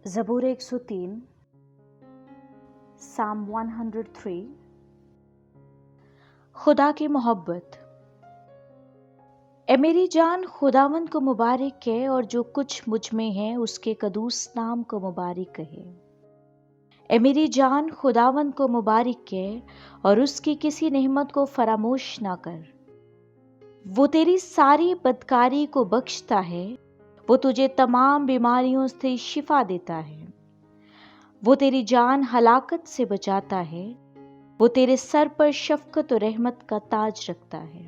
زبور 103 سام 103 خدا کی محبت۔ اے میری جان خداوند کو مبارک کہے، اور جو کچھ مجھ میں ہے اس کے قدوس نام کو مبارک کہے۔ اے میری جان خداوند کو مبارک کہے، اور اس کی کسی نعمت کو فراموش نہ کر۔ وہ تیری ساری بدکاری کو بخشتا ہے، وہ تجھے تمام بیماریوں سے شفا دیتا ہے۔ وہ تیری جان ہلاکت سے بچاتا ہے، وہ تیرے سر پر شفقت و رحمت کا تاج رکھتا ہے۔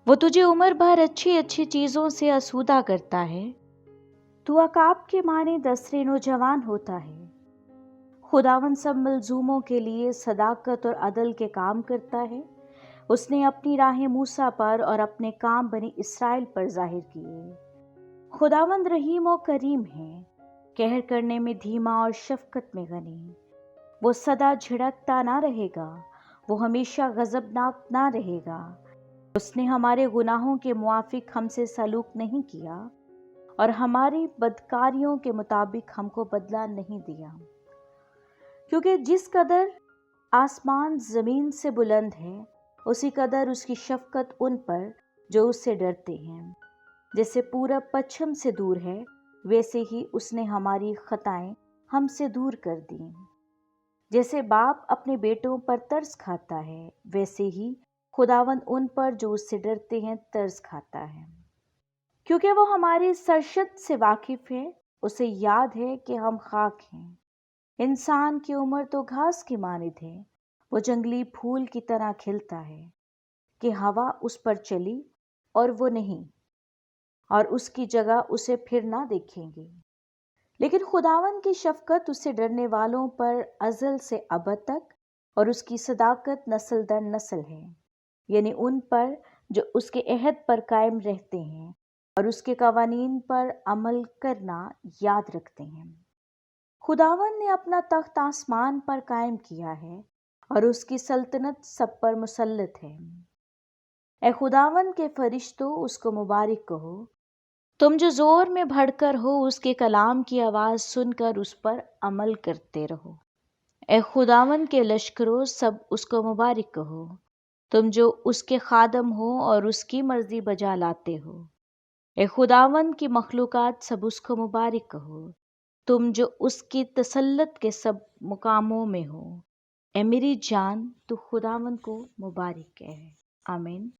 وہ تجھے عمر بھر اچھی اچھی چیزوں سے آسودہ کرتا ہے، تو عقاب کے مانند عصر نوجوان ہوتا ہے۔ خداوند سب ملزوموں کے لیے صداقت اور عدل کے کام کرتا ہے۔ اس نے اپنی راہیں موسیٰ پر اور اپنے کام بنی اسرائیل پر ظاہر کیے۔ خداوند رحیم و کریم ہے، قہر کرنے میں دھیما اور شفقت میں غنی۔ وہ سدا جھڑکتا نہ رہے گا، وہ ہمیشہ غضبناک نہ رہے گا۔ اس نے ہمارے گناہوں کے موافق ہم سے سلوک نہیں کیا، اور ہماری بدکاریوں کے مطابق ہم کو بدلہ نہیں دیا۔ کیونکہ جس قدر آسمان زمین سے بلند ہے، اسی قدر اس کی شفقت ان پر جو اس سے ڈرتے ہیں۔ جیسے پورب پچھم سے دور ہے، ویسے ہی اس نے ہماری خطائیں ہم سے دور کر دیں۔ جیسے باپ اپنے بیٹوں پر ترس کھاتا ہے، ویسے ہی خداوند ان پر جو اس سے ڈرتے ہیں ترس کھاتا ہے۔ کیونکہ وہ ہماری سرشت سے واقف ہے، اسے یاد ہے کہ ہم خاک ہیں۔ انسان کی عمر تو گھاس کی مانند ہے، وہ جنگلی پھول کی طرح کھلتا ہے کہ ہوا اس پر چلی اور وہ نہیں، اور اس کی جگہ اسے پھر نہ دیکھیں گے۔ لیکن خداوند کی شفقت اس سے ڈرنے والوں پر ازل سے ابد تک، اور اس کی صداقت نسل در نسل ہے، یعنی ان پر جو اس کے عہد پر قائم رہتے ہیں اور اس کے قوانین پر عمل کرنا یاد رکھتے ہیں۔ خداوند نے اپنا تخت آسمان پر قائم کیا ہے، اور اس کی سلطنت سب پر مسلط ہے۔ اے خداوند کے فرشتوں، اس کو مبارک کہو، تم جو زور میں بڑھ کر ہو، اس کے کلام کی آواز سن کر اس پر عمل کرتے رہو۔ اے خداوند کے لشکروں، سب اس کو مبارک کہو، تم جو اس کے خادم ہو اور اس کی مرضی بجا لاتے ہو۔ اے خداوند کی مخلوقات، سب اس کو مبارک کہو، تم جو اس کی تسلط کے سب مقاموں میں ہو۔ اے میری جان، تو خداوند کو مبارک کہے۔ آمین۔